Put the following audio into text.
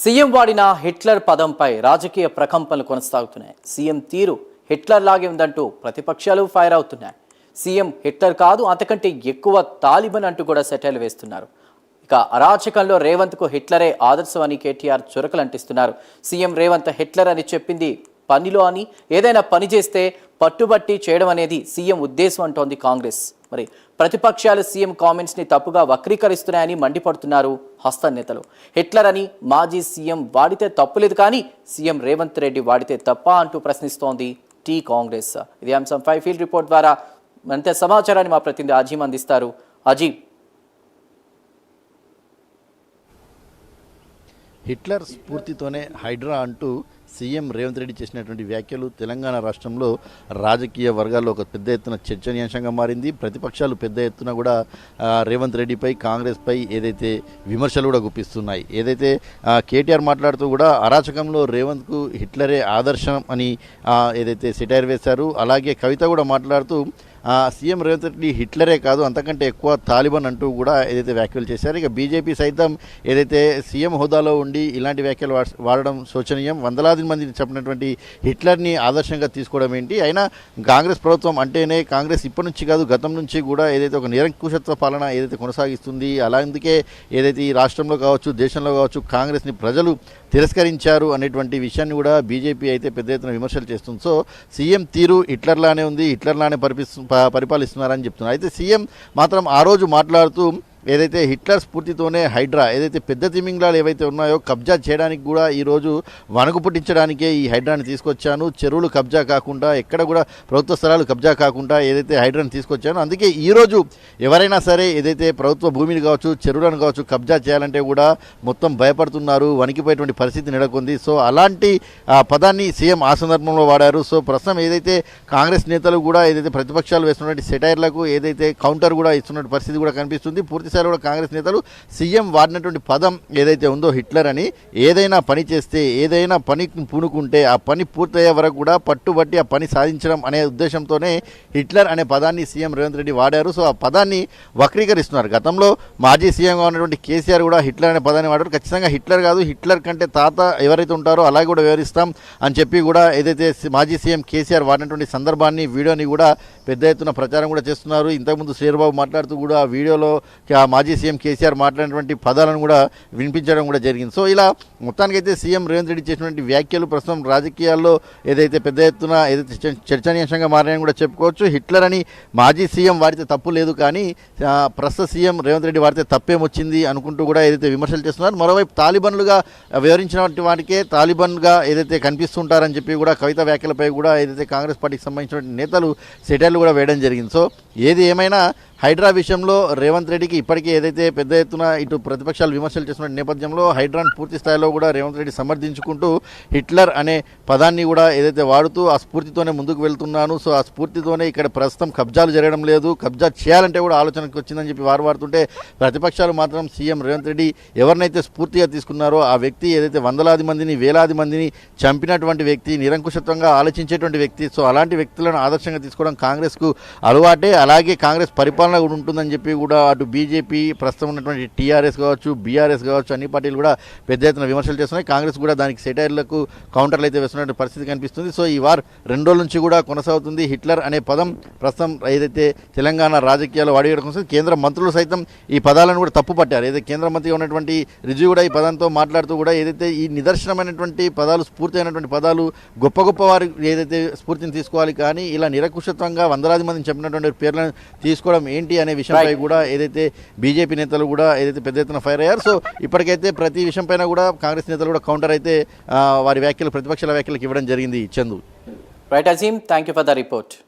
CM వాడిన Hitler పదంపై రాజకీయ ప్రకంపనలు కొనసాగుతున్నాయి. సీఎం తీరు హిట్లర్ లాగే ఉందంటూ ప్రతిపక్షాలు ఫైర్ అవుతున్నాయి. సీఎం హిట్లర్ కాదు, అంతకంటే ఎక్కువ తాలిబన్ అంటూ కూడా సెటైల్ వేస్తున్నారు. ఇక అరాచకంలో రేవంత్కు హిట్లరే ఆదర్శం అని కేటీఆర్ చురకలు అంటిస్తున్నారు. సీఎం రేవంత్ హిట్లర్ అని చెప్పింది పనిలో అని, ఏదైనా పని చేస్తే పట్టుబట్టి చేయడం అనేది సీఎం ఉద్దేశం అంటోంది కాంగ్రెస్. మరి ప్రతిపక్షాలు సీఎం కామెంట్స్ని తప్పుగా వక్రీకరిస్తున్నాయని మండిపడుతున్నారు హస్త నేతలు. హిట్లర్ అని మాజీ సీఎం వాడితే తప్పులేదు, కానీ సీఎం రేవంత్ రెడ్డి వాడితే తప్ప అంటూ ప్రశ్నిస్తోంది టీ కాంగ్రెస్. ఇది అంశంపై ఫీల్డ్ రిపోర్ట్ ద్వారా మరింత సమాచారాన్ని మా ప్రతినిధి అజీమ్ అందిస్తారు. అజీమ్, హిట్లర్ స్ఫూర్తితోనే హైడ్రా అంటూ సీఎం రేవంత్ రెడ్డి చేసినటువంటి వ్యాఖ్యలు తెలంగాణ రాష్ట్రంలో రాజకీయ వర్గాల్లో ఒక పెద్ద ఎత్తున చర్చనీయాంశంగా మారింది. ప్రతిపక్షాలు పెద్ద ఎత్తున కూడా రేవంత్ రెడ్డిపై, కాంగ్రెస్పై ఏదైతే విమర్శలు కూడా గుప్పిస్తున్నాయి. ఏదైతే కేటీఆర్ మాట్లాడుతూ కూడా అరాచకంలో రేవంత్కు హిట్లరే ఆదర్శం అని ఏదైతే సెటైర్ వేశారు. అలాగే కవిత కూడా మాట్లాడుతూ సీఎం రేవంత్ రెడ్డి హిట్లరే కాదు, అంతకంటే ఎక్కువ తాలిబన్ అంటూ కూడా ఏదైతే వ్యాఖ్యలు చేశారు. ఇక బీజేపీ సైతం ఏదైతే సీఎం హోదాలో ఉండి ఇలాంటి వ్యాఖ్యలు వాడడం శోచనీయం. వందలాది మందిని చెప్పినటువంటి హిట్లర్ని ఆదర్శంగా తీసుకోవడం ఏంటి? అయినా కాంగ్రెస్ ప్రభుత్వం అంటేనే, కాంగ్రెస్ ఇప్పటి నుంచి కాదు గతం నుంచి కూడా ఏదైతే ఒక నిరంకుశత్వ పాలన ఏదైతే కొనసాగిస్తుంది, అలాందుకే ఏదైతే ఈ రాష్ట్రంలో కావచ్చు, దేశంలో కావచ్చు, కాంగ్రెస్ని ప్రజలు తిరస్కరించారు అనేటువంటి విషయాన్ని కూడా బీజేపీ అయితే పెద్ద ఎత్తున విమర్శలు చేస్తుంది. సో సీఎం తీరు హిట్లర్లానే ఉంది, హిట్లర్లానే పరిపాలిస్తున్నారని చెప్తున్నారు. అయితే సీఎం మాత్రం ఆ రోజు మాట్లాడుతూ ఏదైతే హిట్లర్ స్ఫూర్తితోనే హైడ్రా, ఏదైతే పెద్ద తిమింగలాలు ఏవైతే ఉన్నాయో కబ్జా చేయడానికి కూడా ఈరోజు వణుకు పుట్టించడానికే ఈ హైడ్రాని తీసుకొచ్చాను, చెరువులు కబ్జా కాకుండా, ఎక్కడ కూడా ప్రభుత్వ స్థలాలు కబ్జా కాకుండా ఏదైతే హైడ్రాని తీసుకొచ్చాను, అందుకే ఈరోజు ఎవరైనా సరే ఏదైతే ప్రభుత్వ భూమిని కావచ్చు, చెరువులను కావచ్చు కబ్జా చేయాలంటే కూడా మొత్తం భయపడుతున్నారు, వణికిపోయేటువంటి పరిస్థితి నెలకొంది. సో అలాంటి పదాన్ని సీఎం ఆ సందర్భంలో వాడారు. సో ప్రస్తుతం ఏదైతే కాంగ్రెస్ నేతలు కూడా ఏదైతే ప్రతిపక్షాలు వేస్తున్నటువంటి సెటైర్లకు ఏదైతే కౌంటర్ కూడా ఇస్తున్న పరిస్థితి కూడా కనిపిస్తుంది. పూర్తి కూడా కాంగ్రెస్ నేతలు సీఎం వాడినటువంటి పదం ఏదైతే ఉందో హిట్లర్ అని, ఏదైనా పని చేస్తే, ఏదైనా పని పూనుకుంటే ఆ పని పూర్తయ్యే వరకు కూడా పట్టుబట్టి ఆ పని సాధించడం అనే ఉద్దేశంతోనే హిట్లర్ అనే పదాన్ని సీఎం రేవంత్ రెడ్డి వాడారు. సో ఆ పదాన్ని వక్రీకరిస్తున్నారు. గతంలో మాజీ సీఎంగా ఉన్నటువంటి కేసీఆర్ కూడా హిట్లర్ అనే పదాన్ని వాడారు. ఖచ్చితంగా హిట్లర్ కాదు, హిట్లర్ కంటే తాత ఎవరైతే ఉంటారో అలాగే కూడా వివరిస్తాం అని చెప్పి కూడా ఏదైతే మాజీ సీఎం కేసీఆర్ వాడినటువంటి సందర్భాన్ని, వీడియోని కూడా పెద్ద ఎత్తున ప్రచారం కూడా చేస్తున్నారు. ఇంతకుముందు శ్రీబాబు మాట్లాడుతూ కూడా ఆ వీడియోలో మాజీ సీఎం కేసీఆర్ మాట్లాడినటువంటి పదాలను కూడా వినిపించడం కూడా జరిగింది. సో ఇలా మొత్తానికైతే సీఎం రేవంత్ రెడ్డి చేసినటువంటి వ్యాఖ్యలు ప్రస్తుతం రాజకీయాల్లో ఏదైతే పెద్ద ఎత్తున ఏదైతే చర్చనీయాంశంగా మారాయని కూడా చెప్పుకోవచ్చు. హిట్లర్ అని మాజీ సీఎం వాడితే తప్పు లేదు, కానీ ప్రస్తుత సీఎం రేవంత్ రెడ్డి వాడితే తప్పేమొచ్చింది అనుకుంటూ కూడా ఏదైతే విమర్శలు చేస్తున్నారు. మరోవైపు తాలిబన్లుగా వివరించినటువంటి వాటికే తాలిబన్గా ఏదైతే కనిపిస్తుంటారని చెప్పి కూడా కవిత వ్యాఖ్యలపై కూడా ఏదైతే కాంగ్రెస్ పార్టీకి సంబంధించిన నేతలు సెటైర్లు కూడా వేయడం జరిగింది. సో ఏది ఏమైనా హైడ్రా విషయంలో రేవంత్ రెడ్డికి ఇప్పటికీ ఏదైతే పెద్ద ఎత్తున ఇటు ప్రతిపక్షాలు విమర్శలు చేస్తున్న నేపథ్యంలో హైడ్రాన్ పూర్తి స్థాయిలో కూడా రేవంత్ రెడ్డి సమర్థించుకుంటూ హిట్లర్ అనే పదాన్ని కూడా ఏదైతే వాడుతూ ఆ స్ఫూర్తితోనే ముందుకు వెళ్తున్నాను, సో ఆ స్ఫూర్తితోనే ఇక్కడ ప్రస్తుతం కబ్జాలు జరగడం లేదు, కబ్జా చేయాలంటే కూడా ఆలోచనకు వచ్చిందని చెప్పి వాడుతుంటే ప్రతిపక్షాలు మాత్రం సీఎం రేవంత్ రెడ్డి ఎవరినైతే స్ఫూర్తిగా తీసుకున్నారో ఆ వ్యక్తి ఏదైతే వందలాది మందిని, వేలాది మందిని చంపినటువంటి వ్యక్తి, నిరంకుశత్వంగా ఆలోచించేటువంటి వ్యక్తి, సో అలాంటి వ్యక్తులను ఆదర్శంగా తీసుకోవడం కాంగ్రెస్కు అలవాటే. అలాగే కాంగ్రెస్ పరిపాలన కూడా ఉంటుందని చెప్పి కూడా అటు బీజేపీ, ప్రస్తుతం ఉన్నటువంటి టీఆర్ఎస్ కావచ్చు, బీఆర్ఎస్ కావచ్చు, అన్ని పార్టీలు కూడా పెద్ద ఎత్తున విమర్శలు చేస్తున్నాయి. కాంగ్రెస్ కూడా దానికి సెటైర్లకు కౌంటర్లు అయితే వేస్తున్న పరిస్థితి కనిపిస్తుంది. సో ఈ వార్ 2 రోజుల నుంచి కూడా కొనసాగుతుంది. హిట్లర్ అనే పదం ప్రస్తుతం ఏదైతే తెలంగాణ రాజకీయాల్లో వాడేయడం కోసం కేంద్ర మంత్రులు సైతం ఈ పదాలను కూడా తప్పు పట్టారు. ఏదైతే కేంద్ర మంత్రిగా ఉన్నటువంటి రిజ్వీ కూడా ఈ పదంతో మాట్లాడుతూ కూడా ఏదైతే ఈ నిదర్శనమైనటువంటి పదాలు, స్ఫూర్తి అయినటువంటి పదాలు, గొప్ప గొప్ప వారు ఏదైతే స్ఫూర్తిని తీసుకోవాలి, కానీ ఇలా నిరంకుశత్వంగా వందలాది మందిని చెప్పినటువంటి పేర్లను తీసుకోవడం ఏంటి అనే విషయంపై కూడా ఏదైతే బీజేపీ నేతలు కూడా ఏదైతే పెద్ద ఎత్తున ఫైర్ అయ్యారు. సో ఇప్పటికైతే ప్రతి విషయం పైన కూడా కాంగ్రెస్ నేతలు కూడా కౌంటర్ అయితే వారి వ్యాఖ్యలు, ప్రతిపక్షాల వ్యాఖ్యలకు ఇవ్వడం జరిగింది. Chandu. Right Azeem, thank you for the report.